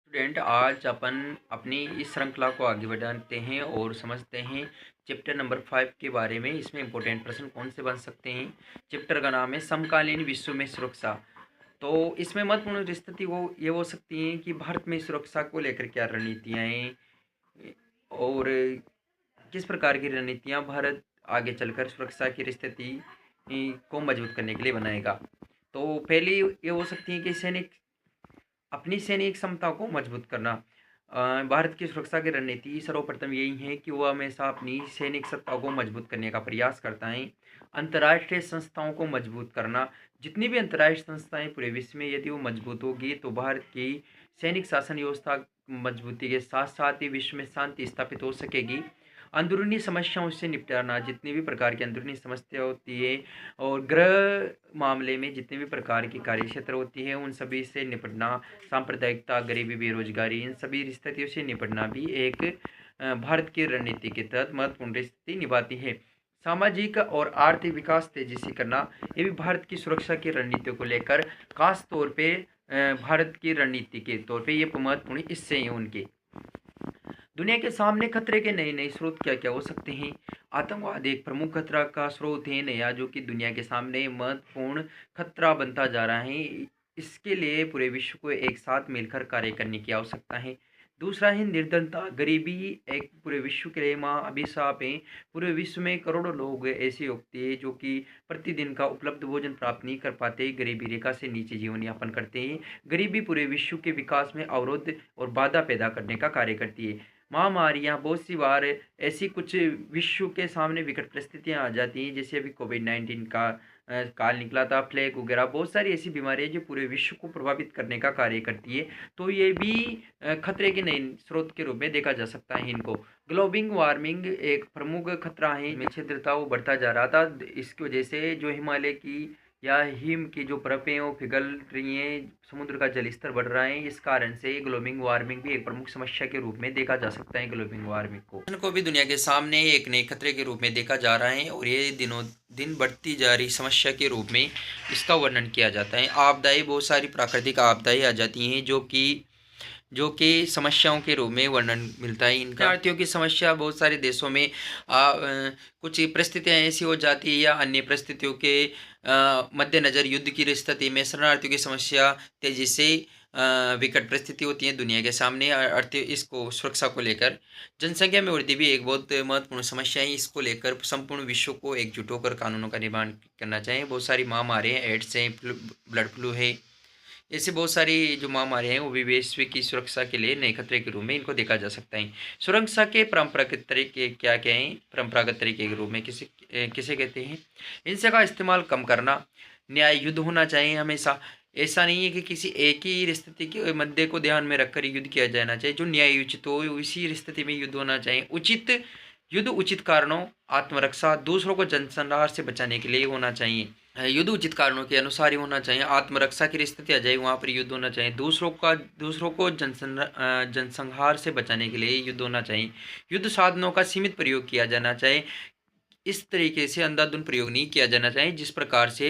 Student, आज अपन अपनी इस श्रृंखला को आगे बढ़ाते हैं और समझते हैं चैप्टर नंबर 5 के बारे में। इसमें इंपॉर्टेंट प्रश्न कौन से बन सकते हैं। चैप्टर का नाम है समकालीन विश्व में सुरक्षा। तो इसमें महत्वपूर्ण स्थिति वो ये हो सकती है कि भारत में सुरक्षा को लेकर क्या रणनीतियाँ हैं और किस प्रकार की रणनीतियाँ भारत आगे चलकर सुरक्षा की स्थिति को मजबूत करने के लिए बनाएगा। तो पहली ये हो सकती है कि सैनिक अपनी सैनिक क्षमता को मजबूत करना। भारत की सुरक्षा की रणनीति सर्वप्रथम यही है कि वह हमेशा अपनी सैनिक सत्ता को मजबूत करने का प्रयास करता है। अंतर्राष्ट्रीय संस्थाओं को मजबूत करना। जितनी भी अंतर्राष्ट्रीय संस्थाएं पूरे विश्व में यदि वो मजबूत होगी तो भारत की सैनिक शासन व्यवस्था मजबूती के साथ साथ ही विश्व में शांति स्थापित हो सकेगी। अंदरूनी समस्याओं से निपटाना। जितनी भी प्रकार की अंदरूनी समस्या होती है और गृह मामले में जितने भी प्रकार की कार्यक्षेत्र होती है उन सभी से निपटना। सांप्रदायिकता, गरीबी, बेरोजगारी, इन सभी स्थितियों से निपटना भी एक भारत की रणनीति के तहत महत्वपूर्ण स्थिति निभाती है। सामाजिक और आर्थिक विकास तेजी से करना, ये भी भारत की सुरक्षा की रणनीतियों को लेकर खास तौर पे भारत की रणनीति के तौर पे ये महत्वपूर्ण हिस्से हैं उनके। दुनिया के सामने खतरे के नए नए स्रोत क्या क्या हो सकते हैं। आतंकवाद एक प्रमुख खतरा का स्रोत है नया, जो कि दुनिया के सामने महत्वपूर्ण खतरा बनता जा रहा है। इसके लिए पूरे विश्व को एक साथ मिलकर कार्य करने की आवश्यकता है। दूसरा है निर्धनता, गरीबी एक पूरे विश्व के लिए माँ अभिशाप है। पूरे विश्व में करोड़ों लोग ऐसे होते हैं जो कि प्रतिदिन का उपलब्ध भोजन प्राप्त नहीं कर पाते, गरीबी रेखा से नीचे जीवन यापन करते हैं। गरीबी पूरे विश्व के विकास में अवरोध और बाधा पैदा करने का कार्य करती है। महामारियाँ बहुत सी बार ऐसी कुछ विश्व के सामने विकट परिस्थितियाँ आ जाती हैं, जैसे अभी कोविड-19 का काल निकला था, प्लेग वगैरह बहुत सारी ऐसी बीमारियाँ जो पूरे विश्व को प्रभावित करने का कार्य करती है। तो ये भी खतरे के नए स्रोत के रूप में देखा जा सकता है इनको। ग्लोबल वार्मिंग एक प्रमुख खतरा है, में छिद्रता वो बढ़ता जा रहा था। इसकी वजह से जो हिमालय की या हिम की जो बर्फ़ें हैं वो पिघल रही हैं, समुद्र का जल स्तर बढ़ रहा है। इस कारण से ग्लोबल वार्मिंग भी एक प्रमुख समस्या के रूप में देखा जा सकता है। ग्लोबल वार्मिंग को भी दुनिया के सामने एक नए खतरे के रूप में देखा जा रहा है और ये दिनों दिन बढ़ती जा रही समस्या के रूप में इसका वर्णन किया जाता है। आपदाएं, बहुत सारी प्राकृतिक आपदाएं आ जाती हैं जो कि समस्याओं के रूप में वर्णन मिलता है इनका। शरणार्थियों की समस्या बहुत सारे देशों में कुछ परिस्थितियां ऐसी हो जाती है या अन्य परिस्थितियों के मद्देनज़र युद्ध की स्थिति में शरणार्थियों की समस्या तेजी से विकट परिस्थिति होती है दुनिया के सामने। अर्थ इसको सुरक्षा को लेकर जनसंख्या में वृद्धि भी एक बहुत महत्वपूर्ण समस्या है। इसको लेकर संपूर्ण विश्व को एकजुट होकर कानूनों का निर्माण करना चाहिए। बहुत सारी महामारी हैं, एड्स हैं, ब्लड फ्लू है, ऐसे बहुत सारी जो महामारी हैं वो भी वैश्विक की सुरक्षा के लिए नए खतरे के रूप में इनको देखा जा सकता है। सुरक्षा के परंपरागत तरीके क्या क्या हैं। परंपरागत तरीके के रूप में किसे कहते हैं। हिंसा का इस्तेमाल कम करना। न्याय युद्ध होना चाहिए हमेशा। ऐसा नहीं है कि किसी एक ही स्थिति के मुद्दे को ध्यान में रखकर युद्ध किया जाना चाहिए। जो न्याय उचित हो उसी स्थिति में युद्ध होना चाहिए। उचित युद्ध उचित कारणों, आत्मरक्षा, दूसरों को जनसंहार से बचाने के लिए होना चाहिए। युद्ध उचित कारणों के अनुसार ही होना चाहिए। आत्मरक्षा की स्थिति आ जाए वहाँ पर युद्ध होना चाहिए। दूसरों को जनसंहार से बचाने के लिए युद्ध होना चाहिए। युद्ध साधनों का सीमित प्रयोग किया जाना चाहिए। इस तरीके से अंधाधुंध प्रयोग नहीं किया जाना चाहिए जिस प्रकार से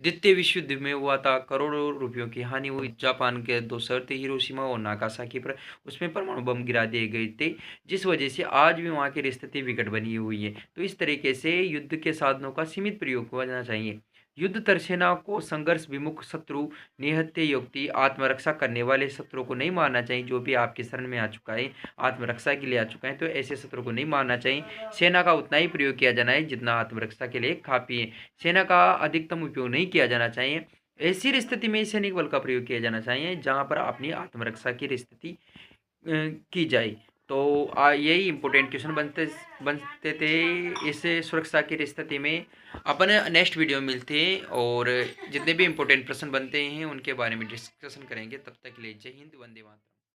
द्वितीय विश्व युद्ध में हुआ था। करोड़ों रुपयों की हानि हुई। जापान के दो शहर थे, हिरोशिमा और नागासाकी पर, उसमें परमाणु बम गिरा दिए गए थे, जिस वजह से आज भी वहाँ की स्थिति विकट बनी हुई है। तो इस तरीके से युद्ध के साधनों का सीमित प्रयोग किया जाना चाहिए। युद्ध तरसेना को संघर्ष विमुख शत्रु, निहत्थे युक्ति, आत्मरक्षा करने वाले शत्रु को नहीं मारना चाहिए। जो भी आपके शरण में आ चुका है, आत्मरक्षा के लिए आ चुका है, तो ऐसे शत्रु को नहीं मारना चाहिए। सेना का उतना ही प्रयोग किया जाना है जितना आत्मरक्षा के लिए काफ़ी है। सेना का अधिकतम उपयोग नहीं किया जाना चाहिए। ऐसी स्थिति में सैनिक बल का प्रयोग किया जाना चाहिए जहाँ पर अपनी आत्मरक्षा की स्थिति की जाए। तो यही इम्पोर्टेंट क्वेश्चन बनते थे इस सुरक्षा की स्थिति में। अपन नेक्स्ट वीडियो में मिलते हैं और जितने भी इम्पोर्टेंट प्रश्न बनते हैं उनके बारे में डिस्कशन करेंगे। तब तक के लिए जय हिंद, वंदे मातरम।